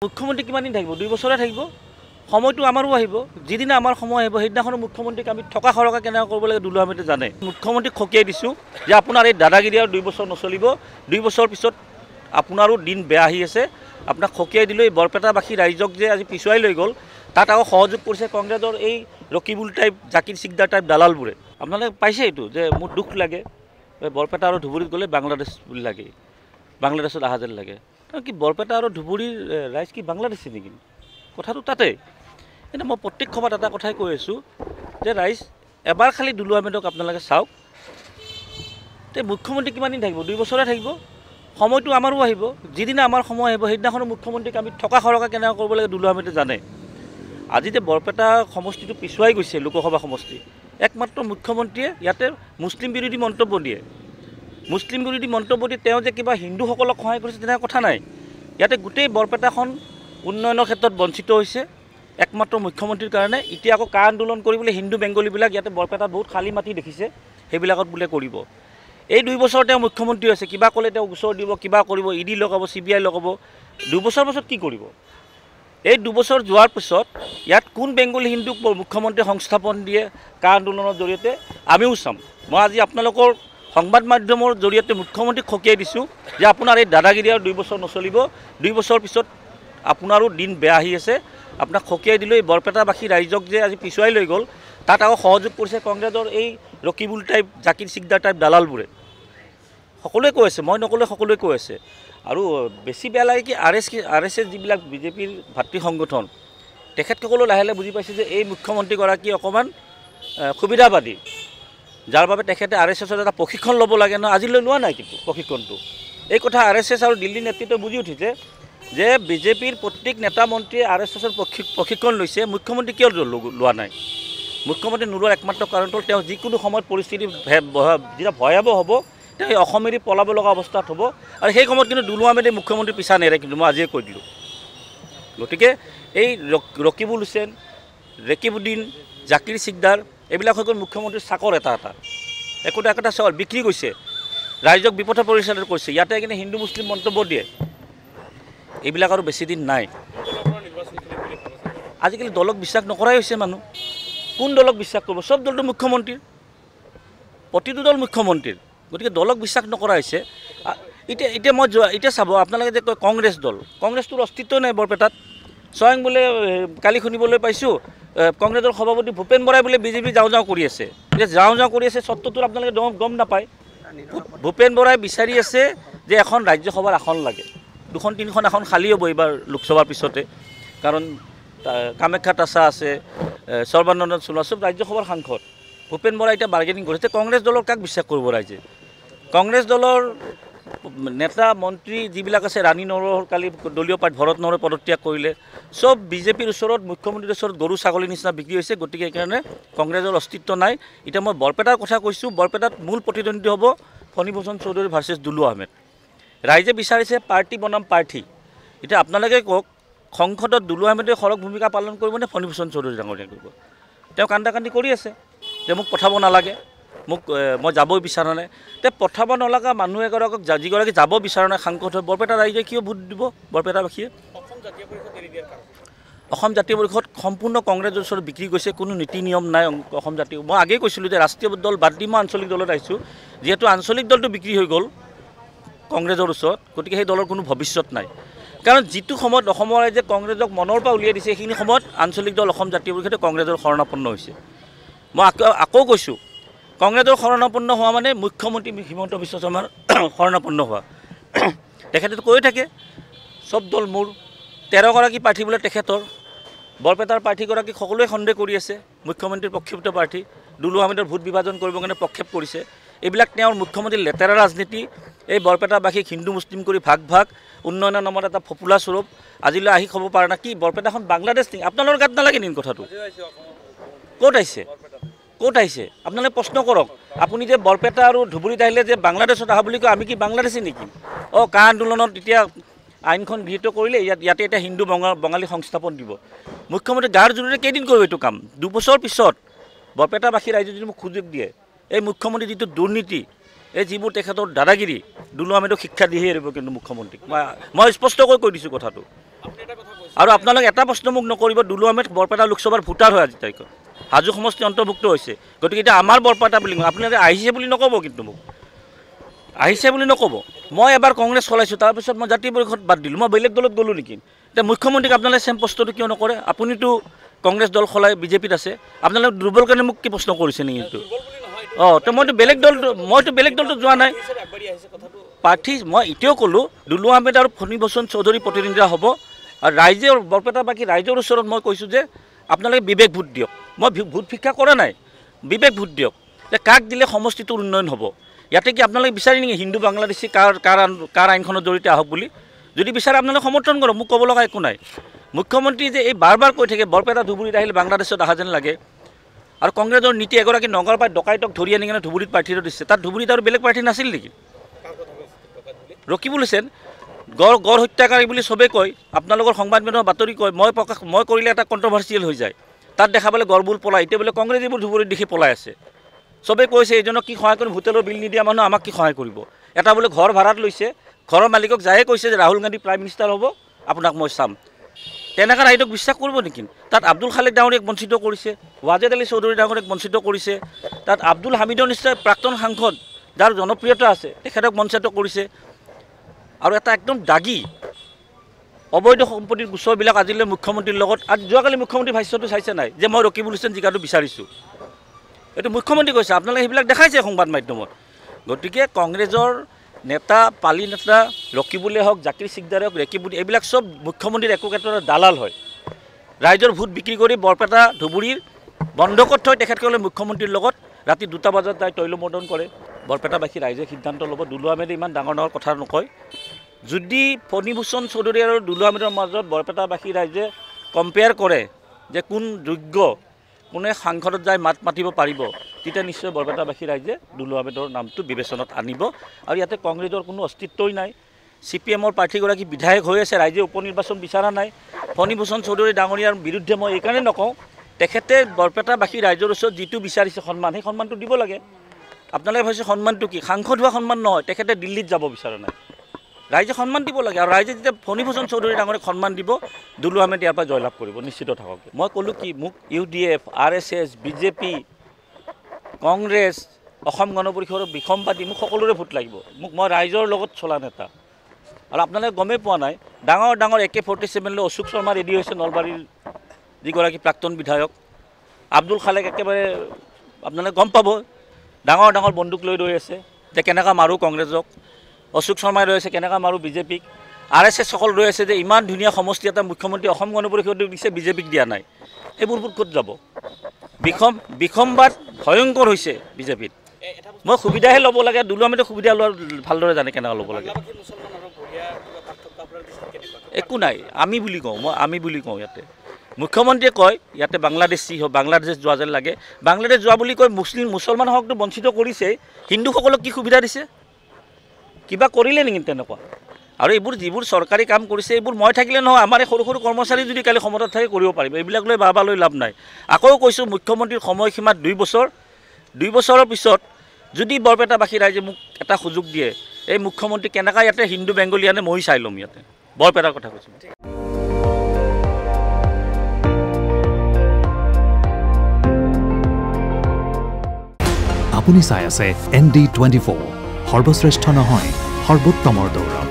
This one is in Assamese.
মুখ্যমন্ত্ৰী কিমান দিন থাকিব? 2 বছৰে থাকিব। সময়টো আমাৰো আহিব। যিদিনা আমাৰ সময় আহিব সেইদিনাখন মুখ্যমন্ত্ৰীক আমি থকা খৰকা কেনেকৈ কৰিব লাগে দুলু আহমেদে জানে। মুখ্যমন্ত্ৰীক খকিয়াই দিছোঁ যে আপোনাৰ এই দাদাগিৰি আৰু 2 বছৰ নচলিব। 2 বছৰ পিছত আপোনাৰো দিন বেয়া আহি আছে। আপোনাক খকিয়াই দিলোঁ। এই বৰপেটাবাসী ৰাইজক যে আজি পিছুৱাই লৈ গ'ল তাত আকৌ সহযোগ কৰিছে কংগ্ৰেছৰ এই ৰকিবুল টাইপ জাকিৰ সিকদাৰ টাইপ দালালবোৰে। আপোনালোকে পাইছে এইটো যে মোৰ দুখ লাগে বৰপেটা আৰু ধুবুৰীত গ'লে বাংলাদেশ বুলি লাগে, বাংলাদেশত অহা যেন লাগে। কি বৰপেটা আৰু ধুবুৰীৰ ৰাইজ কি বাংলাদেশী নেকি? কথাটো তাতে। কিন্তু মই প্ৰত্যেক সভাত এটা কথাই কৈ আছোঁ যে ৰাইজ এবাৰ খালি দুলু আহমেদক আপোনালোকে চাওক। তে মুখ্যমন্ত্ৰী কিমান দিন থাকিব? 2 বছৰে থাকিব। সময়টো আমাৰো আহিব। যিদিনা আমাৰ সময় আহিব সেইদিনাখন মুখ্যমন্ত্ৰীক আমি থকা খৰকা কেনেকৈ কৰিব লাগে দুলু আহমেদে জানে। আজি যে বৰপেটা সমষ্টিটো পিছুৱাই গৈছে লোকসভা সমষ্টি, একমাত্ৰ মুখ্যমন্ত্ৰীয়ে ইয়াতে মুছলিম বিৰোধী মন্তব্য দিয়ে। মুছলিম বিৰোধী মন্তব্য দি তেওঁ যে কিবা হিন্দুসকলক সহায় কৰিছে তেনেকুৱা কথা নাই। ইয়াতে গোটেই বৰপেটাখন উন্নয়নৰ ক্ষেত্ৰত বঞ্চিত হৈছে একমাত্ৰ মুখ্যমন্ত্ৰীৰ কাৰণে। এতিয়া আকৌ কা আন্দোলন কৰিবলৈ হিন্দু বেংগলীবিলাক ইয়াতে বৰপেটাত বহুত খালী মাটি দেখিছে, সেইবিলাকত বোলে কৰিব। এই 2 বছৰ তেওঁ মুখ্যমন্ত্ৰী হৈছে, কিবা ক'লে তেওঁ গোচৰ দিব, কিবা কৰিব, ইডি লগাব, CBI লগাব। 2 বছৰ পাছত কি কৰিব? এই 2 বছৰ যোৱাৰ পিছত ইয়াত কোন বেংগলী হিন্দুক মুখ্যমন্ত্ৰীয়ে সংস্থাপন দিয়ে কা আন্দোলনৰ জৰিয়তে আমিও চাম। মই আজি আপোনালোকৰ সংবাদ মাধ্যমৰ জৰিয়তে মুখ্যমন্ত্ৰীক খকিয়াই দিছোঁ যে আপোনাৰ এই দাদাগিৰি আৰু 2 বছৰ নচলিব। 2 বছৰ পিছত আপোনাৰো দিন বেয়া আহি আছে। আপোনাক খকিয়াই দিলোঁ। এই বৰপেটাবাসী ৰাইজক যে আজি পিছুৱাই লৈ গ'ল তাত আকৌ সহযোগ কৰিছে কংগ্ৰেছৰ এই ৰকিবুল টাইপ জাকিৰ সিকদাৰ টাইপ দালালবোৰে। সকলোৱে কৈ আছে, মই নক'লে সকলোৱে কৈ আছে। আৰু বেছি বেয়া লাগে কি RSS যিবিলাক বিজেপিৰ ভাতৃ সংগঠন, তেখেতসকলেও লাহে লাহে বুজি পাইছে যে এই মুখ্যমন্ত্ৰীগৰাকী অকণমান সুবিধাবাদী, যাৰ বাবে তেখেতে RSSৰ এটা প্ৰশিক্ষণ ল'ব লাগে নহয়। আজিলৈ লোৱা নাই কিন্তু প্ৰশিক্ষণটো। এই কথা RSS আৰু দিল্লী নেতৃত্বই বুজি উঠিছে যে বিজেপিৰ প্ৰত্যেক নেতা মন্ত্ৰীয়ে RSSৰ প্ৰশিক্ষণ লৈছে, মুখ্যমন্ত্ৰী কিয় লোৱা নাই? মুখ্যমন্ত্ৰী নোলোৱাৰ একমাত্ৰ কাৰণ হ'ল তেওঁ যিকোনো সময়ত পৰিস্থিতি যেতিয়া ভয়াৱহ হ'ব তেওঁ এই অসম এৰি পলাব লগা অৱস্থাত হ'ব। আৰু সেই সময়ত কিন্তু দুলু আহমেদে মুখ্যমন্ত্ৰী পিছা নেৰে, কিন্তু মই আজিয়ে কৈ দিলোঁ। গতিকে এই ৰকিবুল হুছেইন, ৰেকিবুদ্দিন, জাকিৰ সিকদাৰ এইবিলাক হৈ গ'ল মুখ্যমন্ত্ৰীৰ চাকৰ এটা একোটা চাউল বিক্ৰী কৰিছে, ৰাইজক বিপথে পৰিচালিত কৰিছে। ইয়াতে কিন্তু হিন্দু মুছলিম মন্তব্য দিয়ে। এইবিলাক আৰু বেছি দিন নাই। আজিকালি দলক বিশ্বাস নকৰাই হৈছে মানুহ। কোন দলক বিশ্বাস কৰিব? চব দলটো মুখ্যমন্ত্ৰীৰ, প্ৰতিটো দল মুখ্যমন্ত্ৰীৰ। গতিকে দলক বিশ্বাস নকৰা হৈছে। এতিয়া চাব আপোনালোকে যে কয় কংগ্ৰেছ দল, কংগ্ৰেছটোৰ অস্তিত্ব নাই বৰপেটাত। স্বয়ং বোলে কালি শুনিবলৈ পাইছোঁ কংগ্ৰেছৰ সভাপতি ভূপেন বৰাই বোলে বিজেপি যাওঁ কৰি আছে। এতিয়া যাওঁ কৰি আছে স্বত্বটোৰ আপোনালোকে গম নাপায়। ভূপেন বৰাই বিচাৰি আছে যে এখন ৰাজ্যসভাৰ আসন লাগে। 2-3খন আসন খালী হ'ব এইবাৰ লোকসভাৰ পিছতে, কাৰণ কামাখ্যা তাছা আছে, সৰ্বানন্দ সোণোৱাল চব ৰাজ্যসভাৰ সাংসদ। ভূপেন বৰাই এতিয়া বাৰ্গেনিং কৰিছে। কংগ্ৰেছ দলৰ কাক বিশ্বাস কৰিব ৰাইজে? কংগ্ৰেছ দলৰ নেতা মন্ত্ৰী যিবিলাক আছে, ৰাণী নৰহৰ কালি দলীয় ভৰত নৰহে পদত্যাগ কৰিলে। চব বিজেপিৰ ওচৰত, মুখ্যমন্ত্ৰীৰ ওচৰত গৰু ছাগলীৰ নিচিনা বিক্ৰী হৈছে। গতিকে সেইকাৰণে কংগ্ৰেছৰ অস্তিত্ব নাই। এতিয়া মই বৰপেটাৰ কথা কৈছোঁ। বৰপেটাত মূল প্ৰতিদ্বন্দ্বী হ'ব ফণীভূষণ চৌধুৰী ভাৰ্চেছ দুলু আহমেদ। ৰাইজে বিচাৰিছে পাৰ্টি বনাম প্ৰাৰ্থী। এতিয়া আপোনালোকে কওক, সংসদত দুলু আহমেদে সৰহ ভূমিকা পালন কৰিবনে ফণীভূষণ চৌধুৰী ডাঙৰীয়া কৰিব? তেওঁ কান্দি কৰি আছে যে মোক পঠাব নালাগে, মই যাবই বিচৰা নাই। তে পঠাব নলগা মানুহ এগৰাকীক যিগৰাকী যাব বিচৰা নাই সাংসদ হৈ বৰপেটা ৰাইজে কিয় ভোট দিব? বৰপেটাবাসীয়ে অসম জাতীয় পৰিষদ সম্পূৰ্ণ কংগ্ৰেছৰ ওচৰত বিক্ৰী কৰিছে। কোনো নীতি নিয়ম নাই অসম জাতীয়। মই আগেই কৈছিলোঁ যে ৰাষ্ট্ৰীয় দল বাদ দি মই আঞ্চলিক দলত আহিছোঁ। যিহেতু আঞ্চলিক দলটো বিক্ৰী হৈ গ'ল কংগ্ৰেছৰ ওচৰত, গতিকে সেই দলৰ কোনো ভৱিষ্যত নাই। কাৰণ যিটো সময়ত অসমৰ ৰাইজে কংগ্ৰেছক মনৰ পৰা উলিয়াই দিছে, সেইখিনি সময়ত আঞ্চলিক দল অসম জাতীয় পৰিষদে কংগ্ৰেছৰ শৰণাপন্ন হৈছে। মই আকৌ কৈছোঁ, কংগ্ৰেছৰ শৰণাপন্ন হোৱা মানে মুখ্যমন্ত্ৰী হিমন্ত বিশ্ব শৰ্মাৰ শৰণাপন্ন হোৱা। তেখেতেতো কৈ থাকে চব দল মোৰ, 13গৰাকী প্ৰাৰ্থী বোলে তেখেতৰ। বৰপেটাৰ প্ৰাৰ্থীগৰাকীক সকলোৱে সন্দেহ কৰি আছে, মুখ্যমন্ত্ৰীৰ প্ৰক্ষিপ্ত প্ৰাৰ্থী। দুলু আহমেদৰ ভোট বিভাজন কৰিবৰ কাৰণে প্ৰক্ষেপ কৰিছে। এইবিলাক তেওঁৰ মুখ্যমন্ত্ৰীৰ লেতেৰা ৰাজনীতি। এই বৰপেটাবাসীক হিন্দু মুছলিম কৰি ভাগ উন্নয়নৰ নামত এটা ফপুলা স্বৰূপ আজিলৈ আহি খাব পৰা নাই। কি বৰপেটাখন বাংলাদেশ নেকি? আপোনালোকৰ গাত নালাগে নেকি কথাটো? ক'ত আহিছে? আপোনালোকে প্ৰশ্ন কৰক। আপুনি যে বৰপেটা আৰু ধুবুৰীত আহিলে যে বাংলাদেশত অহা বুলি কয়, আমি কি বাংলাদেশী নেকি? কা আন্দোলনত এতিয়া আইনখন গৃহীত কৰিলে, ইয়াতে এতিয়া হিন্দু বঙালী সংস্থাপন দিব। মুখ্যমন্ত্ৰী গাৰ জোৰেৰে কেইদিন কৰিব এইটো কাম? 2 বছৰ পিছত বৰপেটাবাসী ৰাইজে যদি মোক সুযোগ দিয়ে, এই মুখ্যমন্ত্ৰী যিটো দুৰ্নীতি, এই যিবোৰ তেখেতৰ দাদাগিৰি, দুলু আহমেদক শিক্ষা দিহে এৰিব কিন্তু মুখ্যমন্ত্ৰীক। মই স্পষ্টকৈ কৈ দিছোঁ কথাটো। আৰু আপোনালোকে এটা প্ৰশ্ন মোক নকৰিব, দুলু আহমেদ বৰপেটা লোকসভাৰ ভোটাৰ হয় আজি তাৰিখত, হাজো সমষ্টি অন্তৰ্ভুক্ত হৈছে। গতিকে এতিয়া আমাৰ বৰপেটা বুলি আপোনালোকে আহিছে বুলি নক'ব, কিন্তু মোক আহিছে বুলি নক'ব। মই এবাৰ কংগ্ৰেছ চলাইছোঁ, তাৰপিছত মই জাতীয় পৰিষদ বাদ দিলোঁ, মই বেলেগ দলত গ'লোঁ নেকি? এতিয়া মুখ্যমন্ত্ৰীক আপোনালোকে চেম প্ৰশ্নটো কিয় নকৰে? আপুনিতো কংগ্ৰেছ দল সলাই বিজেপিত আছে, আপোনালোকে দুৰ্বল কাৰণে মোক কি প্ৰশ্ন কৰিছে নেকি? এইটো তো মইতো বেলেগ দলটো যোৱা নাই প্ৰাৰ্থী। মই এতিয়াও ক'লোঁ দুলু আহমেদ আৰু ফণীভূষণ চৌধুৰী প্ৰতিনিধিত্ব হ'ব। আৰু ৰাইজে বৰপেটাবাসী ৰাইজৰ ওচৰত মই কৈছোঁ যে আপোনালোকে বিবেক ভোট দিয়ক। মই ভোট ভিক্ষা কৰা নাই, বিবেক ভোট দিয়ক যে কাক দিলে সমষ্টিটোৰ উন্নয়ন হ'ব। ইয়াতে কি আপোনালোকে বিচাৰি নেকি হিন্দু বাংলাদেশী কাৰ আইনখনৰ জৰিয়তে আহক বুলি? যদি বিচাৰে আপোনালোকে সমৰ্থন কৰক, মোক ক'ব লগা একো নাই। মুখ্যমন্ত্ৰী যে এই বাৰ কৈ থাকে বৰপেটা ধুবুৰীত আহিলে বাংলাদেশত অহা যেন লাগে, আৰু কংগ্ৰেছৰ নীতি এগৰাকী নগৰ পৰা ডকাইতক ধৰি আনি কিনে ধুবুৰীত প্ৰাৰ্থীটো দিছে। তাত ধুবুৰীত আৰু বেলেগ প্ৰাৰ্থী নাছিল নেকি? ৰকিবুল হুছেইন গড় হত্যাকাৰী বুলি চবেই কয়, আপোনালোকৰ সংবাদ মাধ্যমৰ বাতৰি কয়, মই কৰিলে এটা কণ্ট্ৰভাৰ্চিয়েল হৈ যায়। তাত দেখা পালে গড়বোৰ পলাই, এতিয়া বোলে কংগ্ৰেছীবোৰ ধুবুৰীত দেখি পলাই আছে। চবেই কৈছে এইজনক কি সহায় কৰিম, হোটেলৰ বিল নিদিয়া মানুহ আমাক কি সহায় কৰিব? এটা বোলে ঘৰ ভাড়াত লৈছে, ঘৰৰ মালিকক যায়ে কৈছে যে ৰাহুল গান্ধী প্ৰাইম মিনিষ্টাৰ হ'ব, আপোনাক মই চাম। তেনেকৈ ৰাইজক বিশ্বাস কৰিব নেকি? তাত আব্দুল খালেক ডাঙৰীয়াক বঞ্চিত কৰিছে, ৱাজেদ আলী চৌধুৰী ডাঙৰীয়াক বঞ্চিত কৰিছে, তাত আব্দুল হামিদৰ নিচিনা প্ৰাক্তন সাংসদ যাৰ জনপ্ৰিয়তা আছে তেখেতক বঞ্চিত কৰিছে। আৰু এটা একদম দাগী অবৈধ সম্পত্তিৰ গোচৰবিলাক আজিলৈ মুখ্যমন্ত্ৰীৰ লগত, আজি যোৱাকালি মুখ্যমন্ত্ৰী ভাষ্যটো চাইছে নাই যে মই ৰকিবুল হুছেইন জিকাটো বিচাৰিছোঁ? এইটো মুখ্যমন্ত্ৰী কৈছে, আপোনালোকে সেইবিলাক দেখাইছে সংবাদ মাধ্যমত। গতিকে কংগ্ৰেছৰ নেতা, পালি নেতা ৰকিবুলে হওক, জাকিৰ সিকদাৰে হওক, ৰেকিবুল, এইবিলাক চব মুখ্যমন্ত্ৰীৰ একো ক্ষেত্ৰত দালাল হয়। ৰাইজৰ ভোট বিক্ৰী কৰি বৰপেটা ধুবুৰীৰ বন্ধকত থৈ তেখেতসকলে মুখ্যমন্ত্ৰীৰ লগত ৰাতি 2টা বজাত যাই তৈলমৰ্দন কৰে। বৰপেটাবাসী ৰাইজে সিদ্ধান্ত ল'ব। দুলু আহমেদে ইমান ডাঙৰ কথা নকয়। যদি ফণীভূষণ চৌধুৰী আৰু দুলু আহমেদৰ মাজত বৰপেটাবাসী ৰাইজে কম্পেয়াৰ কৰে যে কোন যোগ্য, কোনে সাংসদত যাই মাত মাতিব পাৰিব, তেতিয়া নিশ্চয় বৰপেটাবাসী ৰাইজে দুলু আহমেদৰ নামটো বিবেচনাত আনিব। আৰু ইয়াতে কংগ্ৰেছৰ কোনো অস্তিত্বই নাই। CPMৰ প্ৰাৰ্থীগৰাকী বিধায়ক হৈ আছে, ৰাইজে উপ নিৰ্বাচন বিচৰা নাই। ফণীভূষণ চৌধুৰী ডাঙৰীয়াৰ বিৰুদ্ধে মই এইকাৰণে নকওঁ, তেখেতে বৰপেটাবাসী ৰাইজৰ ওচৰত যিটো বিচাৰিছে সন্মান, সেই সন্মানটো দিব লাগে। আপোনালোকে ভাবিছে সন্মানটো কি? সাংসদ হোৱা সন্মান নহয়, তেখেতে দিল্লীত যাব বিচৰা নাই। ৰাইজে সন্মান দিব লাগে, আৰু ৰাইজে যেতিয়া ফণীভূষণ চৌধুৰী ডাঙৰীয়াক সন্মান দিব, দুলু আহমেদ ইয়াৰ পৰা জয়লাভ কৰিব নিশ্চিত থাকক। মই ক'লোঁ কি, মোক UDF, RSS, BJP, Congress, Asom Gana পৰিষদৰ বিসম্বাদী, মোক সকলোৰে ভোট লাগিব। মই ৰাইজৰ লগত চলা নেতা। আৰু আপোনালোকে গমেই পোৱা নাই, ডাঙৰ AK-47 লৈ অশোক শৰ্মা ৰেডি হৈছে, নলবাৰীৰ যিগৰাকী প্ৰাক্তন বিধায়ক। আব্দুল খালেক একেবাৰে আপোনালোকে গম পাব, ডাঙৰ বন্দুক লৈ ৰৈ আছে যে কেনেকৈ মাৰোঁ কংগ্ৰেছক। অশোক শৰ্মাই ৰৈ আছে কেনেকৈ মাৰোঁ BJPক। RSS সকল ৰৈ আছে যে ইমান ধুনীয়া সমষ্টি এটা মুখ্যমন্ত্ৰী অসম গণ পৰিষদক দিছে, BJPক দিয়া নাই। এইবোৰ ক'ত যাব? বিসম্বাদ ভয়ংকৰ হৈছে BJPত। মই সুবিধাহে ল'ব লাগে, দুলু আহমেদে সুবিধা লোৱাৰ ভালদৰে জানে কেনেকৈ ল'ব লাগে। একো নাই, আমি বুলি কওঁ ইয়াতে। মুখ্যমন্ত্ৰীয়ে কয় ইয়াতে বাংলাদেশী হওক, বাংলাদেশ যোৱা যেন লাগে। বাংলাদেশ যোৱা বুলি কৈ মুছলমান হকটো বঞ্চিত কৰিছে, হিন্দুসকলক কি সুবিধা দিছে? কিবা কৰিলে নেকি তেনেকুৱা? আৰু এইবোৰ যিবোৰ চৰকাৰী কাম কৰিছে, এইবোৰ মই থাকিলে নহয়, আমাৰ এই সৰু কৰ্মচাৰী যদি কালি ক্ষমতাত থাকে কৰিব পাৰিব। এইবিলাক লৈ বাবা লৈ লাভ নাই। আকৌ কৈছোঁ, মুখ্যমন্ত্ৰীৰ সময়সীমা 2 বছৰ। 2 বছৰৰ পিছত যদি বৰপেটাবাসী ৰাইজে মোক এটা সুযোগ দিয়ে, এই মুখ্যমন্ত্ৰী কেনেকৈ ইয়াতে হিন্দু বেংগলী আনে মই চাই ল'ম। ইয়াতে বৰপেটাৰ কথা কৈছোঁ। আপুনি চাই আছে ND24, সৰ্বশ্ৰেষ্ঠ নহয়, সৰ্বোত্তমৰ দৌৰ।